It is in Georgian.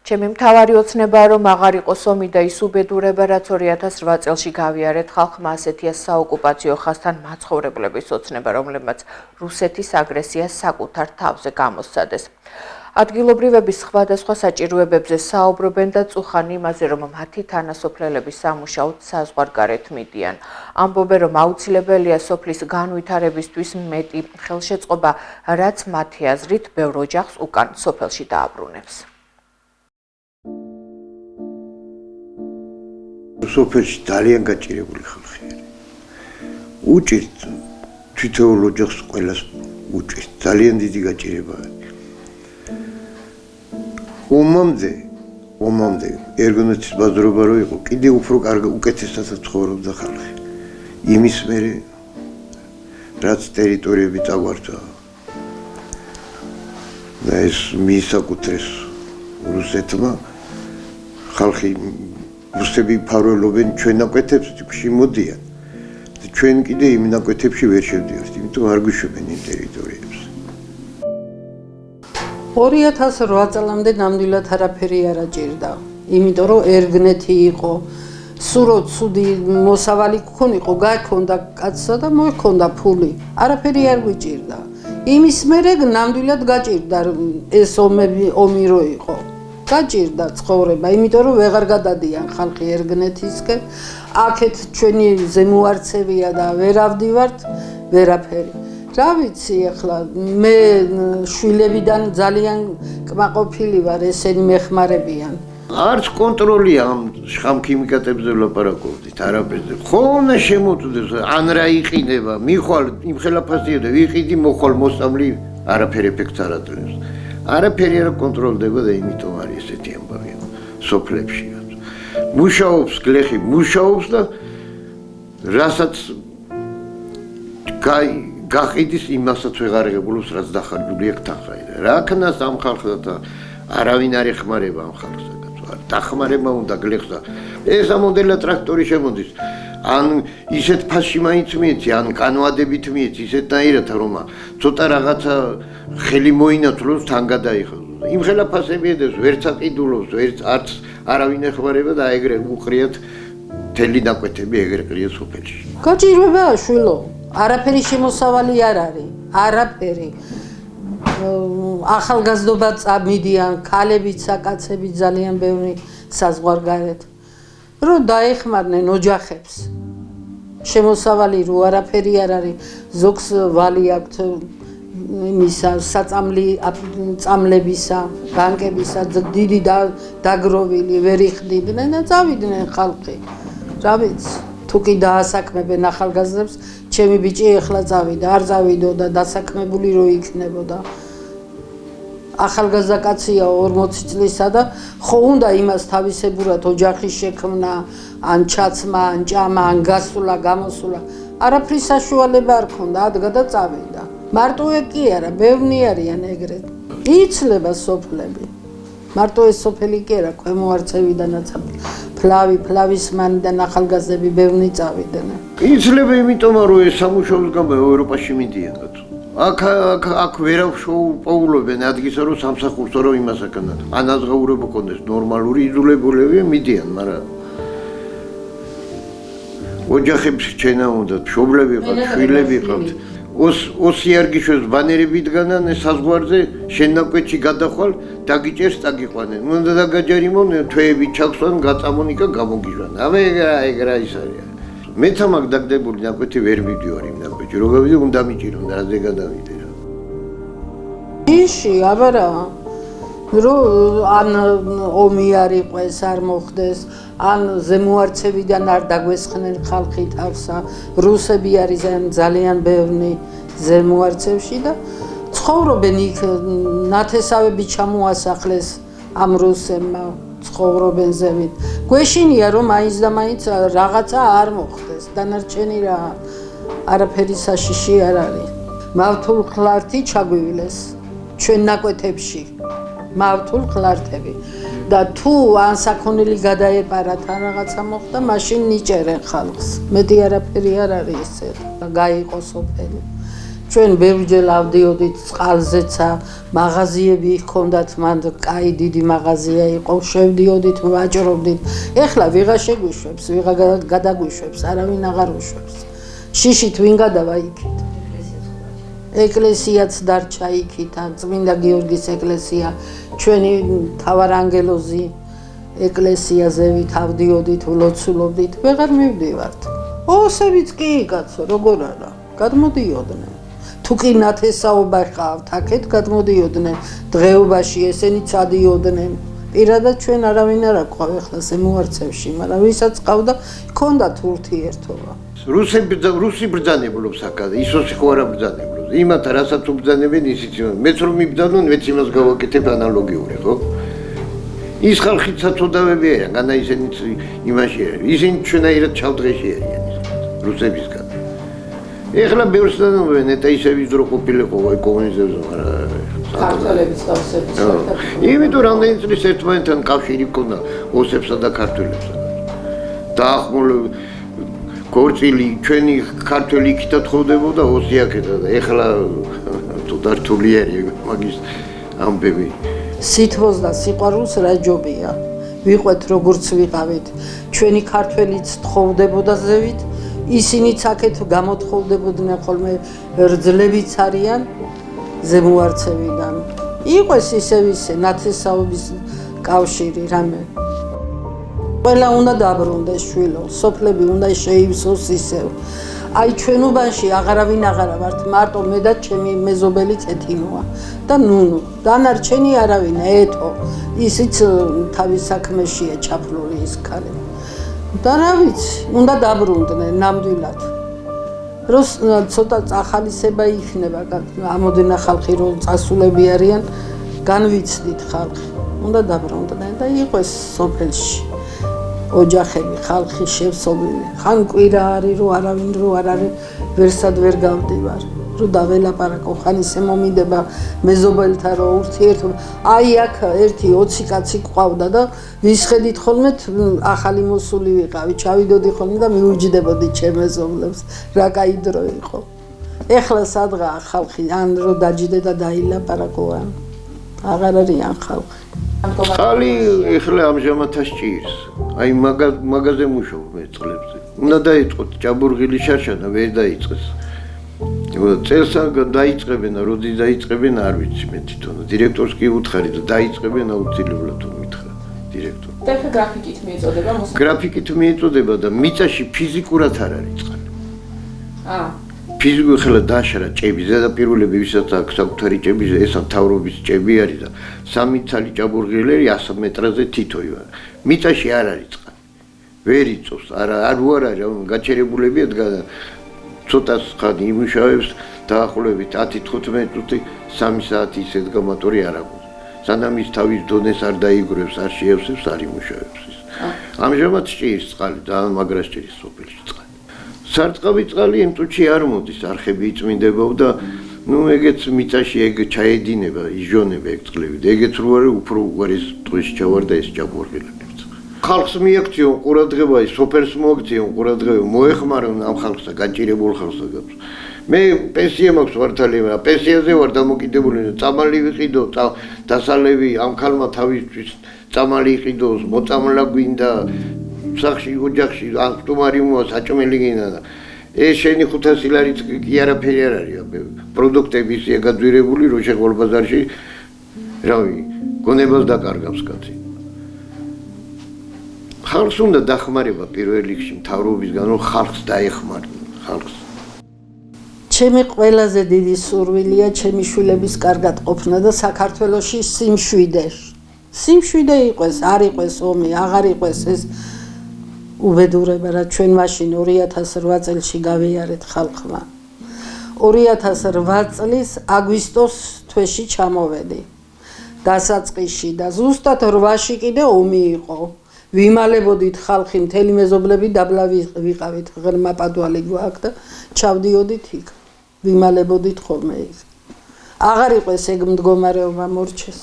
ჩემი მთავარი ოცნებაა, რომ აღარ იყოს ომი და ის უბედურება, რაც 2008 წელში გავიარეთ ხალხმა, ასეთია საოკუპაციო ხაზთან მაცხოვრებლების ოცნება, რომლებმაც რუსეთის აგრესიას საკუთარ თავზე გამოსცადეს. ადგილობრივების სხვადასხვა საჭიროებებზე საუბრობენ და წუხან იმაზე, რომ მათი თანასოფლელები სამუშაოდ საზღვარგარეთ მიდიან. ამბობენ, რომ აუცილებელია სოფლის განვითარებისთვის მეტი ხელშეწყობა, რაც მათი აზრით ბევრ ოჯახს უკან სოფელში დააბრუნებს. სოფელში ძალიან გაჭირებული ხალხი არის. უჭირთ თითოეულ ოჯახს ყველას უჭირთ. ძალიან დიდი გაჭირება არის. ომამდე ერგონეთის ბაზრობა რო იყო, კიდე უფრო უკეთესად ცხოვრობდა ხალხი. იმის მერე რაც ტერიტორიები წავარდა და ეს მიისაკუთრეს რუსეთმა, ხალხი რუსები ფარველობენ ჩვენ ნაკვეთებს, ტიპში მოდიან. ჩვენ კიდე იმ ნაკვეთებში ვერ შევდივართ, იმიტომ არ გვიშვებენ იმ ტერიტორიებს. 2008 წლამდე ნამდვილად არაფერი არ აჭირდა, იმიტომ რომ ერგნეთი იყო, სურო ცუდი მოსავალი ქონიყო, გაქონდა კაცსა და მოიქონდა ფული, არაფერი არ გვიჭირდა. იმის მერე ნამდვილად გაჭირდა ეს ომი რო იყო. გაჭირდა ცხოვრება, იმიტომ რომ ვეღარ გადადიან ხალხი ერგნეთისკენ, აქეთ ჩვენი ზემოარცევია და ვერ ავდივართ ვერაფერი. რა ვიცი ახლა მე შვილებიდან ძალიან კმაყოფილი ვარ, ესენი მეხმარებიან. არც კონტროლია ამ შხამქიმიკატებზე ვლაპარაკობდით, არაფერზე. ხოლმე შემოწდეს, ან რა იყიდება, მიხვალ იმ ხელაფასია და ვიყიდი მოხვალ მოსწავლი, არაფერ ეფექტს არ აძლევს. არაფერი არ კონტროლდება და იმიტომ არის ესეთი ამბავი სოფლებში. მუშაობს გლეხი, მუშაობს და რასაც გაყიდის იმასაც ვეღარ ღებულობს, რაც დახარჯული აქვს თანხა. რა ქნას ამ ხალხს და არავინ არ ეხმარება ამ ხალხს. დახმარება უნდა გლეხსა. ეს ამოდელა ტრაქტორი შემოდის. ან ისეთ ფასში მაინც მიეცი, ან კანვადებით მიეცი, ისეთნაირად რომ ცოტა რაღაცა ხელი მოინათლოს, თან გადაიხოს. იმ ხელაფასები ედებს, ვერც აკიდულობს, ვერც არც არავინ ეხმარება და ეგრე უყრიათ თელი ნაკვეთები ეგრე ყრია სოფელში. გაჭირვებაა შვილო, არაფერი შემოსავალი არ არის, არაფერი. ახალგაზრდობა წამიდიან, ქალებიც, საკაცებიც ძალიან ბევრი საზღვარგარეთ. რომ დაეხმარნენ ოჯახებს. შემოსავალი რო არაფერი არ არის, ზოგს ვალი აქვთ იმისა საწამლებისა, ბანკებისა, დიდი დაგროვილი ვერ იხდიდნენ და წავიდნენ ხალხი. რა ვიცი, თუ კი დაასაქმებენ ახალგაზრდებს, ჩემი ბიჭი ეხლა წავიდა, არ წავიდოდა, დასაქმებული რო იქნებოდა. ახალგაზრდა კაცია 40 წლისა და ხო უნდა იმას თავისებურად ოჯახის შექმნა, ან ჩაცმა, ან ჭამა, ან გასულა, გამოსულა. არაფრის საშუალება არ ქონდა, ადგა და წავიდა. მარტო ეგ კი არა, ბევრი არიან ეგრეთ. იცლება სოფლები. მარტო ეს სოფელი კი არა, ქვემო არცევიდანაც ფლავისმანიდან ახალგაზრდები ბევრი წავიდნენ. იცლება იმიტომ რომ ეს სამუშაოს გამო ევროპაში მიდიან. აქ ვერავ პოულობენ ადგილსა რომ სამსახურსა რომ იმას აკეთებენ. ანაზღაურება კონდეს ნორმალური იძულებულები მიდიან, მაგრამ ოჯახებში ჩენა უნდა, მშობლები ყავთ, შვილები ყავთ. ოსი არ გიშვებს ბანერები დგანან საზღვარზე, შენ ნაკვეთში გადახვალ, დაგიჭერს, დაგიყვანენ. უნდა დაგაჯერიმონ, თვეები ჩაქვსვან, გაწამონიკა გამოგიჟვან. ამე ეგ რა ის არის. მეც ამაკ დაგდებული ნაკვეთი ვერ მივდივარ იმ ნაკვეთში, რო გავიდე უნდა მიჭირონ და რაზე გადავიდე რა. იში, აბარა რო ან ომი არ იყოს, არ მოხდეს, ან ზემოარცევიდან არ დაგვესხნენ ხალხი თავსა, რუსები არიან ძალიან ბევრი ზემოარცევში და ცხოვრობენ იქ, ნათესავები ჩამოასახლეს ამ რუსებმა. ცხოვრობენ ზევით. გვეშინია რომ მაინც და მაინც რაღაცა არ მოხდეს. დანარჩენი რა არაფერი საშიში არ არის. მავთულ ხლართი ჩაგვივლეს ჩვენ ნაკვეთებში. მავთულ ხლართები. და თუ ან საქონელი გადაეპარათ ან რაღაცა მოხდა, მაშინ ნიჭერენ ხალხს. მეტი არაფერი არ არის ესე. გაიყო სოფელი. ჩვენ ბევრჯერ ავდიოდით წყალზეცა, მაღაზიები ჰქონდათ, მან კაი დიდი მაღაზია იყო, შევდიოდით, ვაჭრობდით. ეხლა ვიღა შეგვიშვებს, ვიღა გადაგვიშვებს, არავინ აღარ უშვებს. შიშით ვინ გადავა იქით? ეკლესიაც დარჩა იქით, წმინდა გიორგის ეკლესია, ჩვენი მთავარანგელოზი ეკლესიაზე ვით ავდიოდით, ვლოცულობდით, ვეღარ მივდივართ. ოსებიც კი კაცო, როგორ არა, გადმოდიოდნენ. თუ კი ნათესაობა ყავთ, აქეთ გადმოდიოდნენ, დღეობაში ესენიც ადიოდნენ. პირადად ჩვენ არავინ არ აყვა ახლა ზემოარცევში, მაგრამ ვისაც ყავდა, ჰქონდათ ურთიერთობა. რუსი ბრძანებლობს აქაზე, ისოსი ხო არა ბრძანებლობს. იმათ რასაც უბრძანებენ ისიც მეც რომ მიბრძანონ, მეც იმას გავაკეთებ ანალოგიური, ხო? ის ხალხი საწოდავები არიან, განა ისინიც იმაში არიან. ისინი ჩვენაირად ჩავდღეში არიან რუსებისგან. ეხლა ბევრს დანომენ, eta ისევ ის დრო ყოფილიყო კომუნიზმზე, მაგრამ ქართველების დავსების. იმიტომ რამდენი წლის ერთმანეთთან კავშირი ჰქონდა ოსებსა და ქართველებსა. დაახმარება გორწილი ჩვენი ქართველი იქითაც ხოვდებოდა ოსი აქეთა და ეხლა თუ დართული არის მაგის ამბები. სითბოს და სიყვარულს რა ჯობია. ვიყვეთ როგორც ვიყავით. ჩვენი ქართველიც თხოვდებოდა ზევით, ისინიც აქეთ გამოთხოვდებოდნენ ხოლმე რძლებიც არიან ზემოარცევიდან. იყვეს ისევ ისე ნათესაობის კავშირი რამე. ყველა უნდა დაბრუნდეს შვილო, სოფლები უნდა შეივსოს ისევ. აი ჩვენ უბანში აღარავინ აღარა ვართ, მარტო მე და ჩემი მეზობელი წეთინოა და ნუნუ. დანარჩენი არავინ ეთო, ისიც თავის საქმეშია ჩაფლული ის ქალი. და რა ვიცი, უნდა დაბრუნდნენ ნამდვილად. რო ცოტა წახალისება იქნება, ამოდენა ხალხი რო წასულები არიან, განვიცდით ხალხი. უნდა დაბრუნდნენ და იყოს სოფელში. ოჯახები, ხალხი შევსობილი. ხან კვირა არის, რო არავინ რო არ არის, ვერსად ვერ გავდივარ. რო დაველაპარაკო, ხან ისე მომიდება მეზობელთა რო ურთიერთობა. აი აქ ერთი 20 კაცი ყავდა და ვისხედით ხოლმე ახალი მოსული ვიყავი, ჩავიდოდი ხოლმე და მიუჯდებოდი ჩემ მეზობლებს. რა კაი დრო იყო. ეხლა სადღაა ხალხი, ან რო დაჯდე და დაილაპარაკო, ან აღარ არიან ხალხი. ხალი ეხლა ამჟამადაც ჭირს. აი მაგაზე მუშაობ მე წლებზე. უნდა დაიწყოთ ჭაბურღილი შარშანა ვერ დაიწყეს. წელსაგან დაიწყებენ, როდის დაიწყებენ არ ვიცი მე თვითონ. დირექტორს კი უთხარი და დაიწყებენ აუცილებლად თუ მითხრა დირექტორ. და ხა გრაფიკით მიეწოდება მოსახლე. გრაფიკით მიეწოდება და მიწაში ფიზიკურად არ არის წყალი. ფიზიკურად ხელა დაშრა ჭები, ზედაპირულები ვისაც აქვს საკუთარი ჭები, ეს მთავრობის ჭები არის და 3 ცალი ჭაბურღილერი 100 მეტრაზე თითო იყო. მიწაში არ არის წყალი. ვერ იწოვს, არ არის, გაჩერებულები ადგან ცოტა ხანი იმუშავებს დაახლოებით 10-15 წუთი 3 საათი ისე გამატორი არ აქვს. სანამ ის თავის დონეს არ დაიგროვებს, არ შეევსებს, არ იმუშავებს ის. ამჟამად ჭირს წყალი და მაგრას ჭირს სოფელში წყალი. სარწყავი წყალი იმ წუთში არ მოდის, არხები იწმინდება და ეგეც მიწაში ეგ ჩაედინება, იჟონება ეგ წყლები და ეგეც რო არის უფრო უღარის ტყვის ჩავარ და ეს ჭაბურღილები. ხალხს მიაქციონ ყურადღება, სოფელს მოაქციონ ყურადღება, მოეხმარონ ამ ხალხსა, გაჭირებულ ხალხსა. მე პენსია მაქვს ვართალი, პენსიაზე ვარ დამოკიდებული, წამალი ვიყიდო, დასალევი ამ ქალმა თავისთვის წამალი იყიდოს, მოწამლა გვინდა სახში, ოჯახში, ან სტუმარი მოა საჭმელი გინდა და ეს შენი 500 ლარით კი არაფერი არ არის, პროდუქტები ისე გაძვირებული, რო შეყოლ ბაზარში, რავი, გონებას დაკარგავს კაცი. ხალხს უნდა დახმარება პირველ რიგში მთავრობისგან, რომ ხალხს დაეხმარონ, ხალხს. ჩემი ყველაზე დიდი სურვილია ჩემი შვილების კარგად ყოფნა და საქართველოში სიმშვიდე. სიმშვიდე იყოს, არ იყოს ომი, აღარ იყოს ეს უბედურება, რა ჩვენ მაშინ 2008 წელში გავიარეთ ხალხმა. 2008 წლის აგვისტოს თვეში ჩამოვედი. დასაწყისში და ზუსტად 8-ში კიდე ომი იყო. ვიმალებოდით ხალხი, მთელი მეზობლები დაბლა ვიყავით, ღრმა პადვალი გვაქვს და ჩავდიოდით იქ. ვიმალებოდით ხოლმე იქ. აღარ იყო ეს ეგ მდგომარეობა მორჩეს.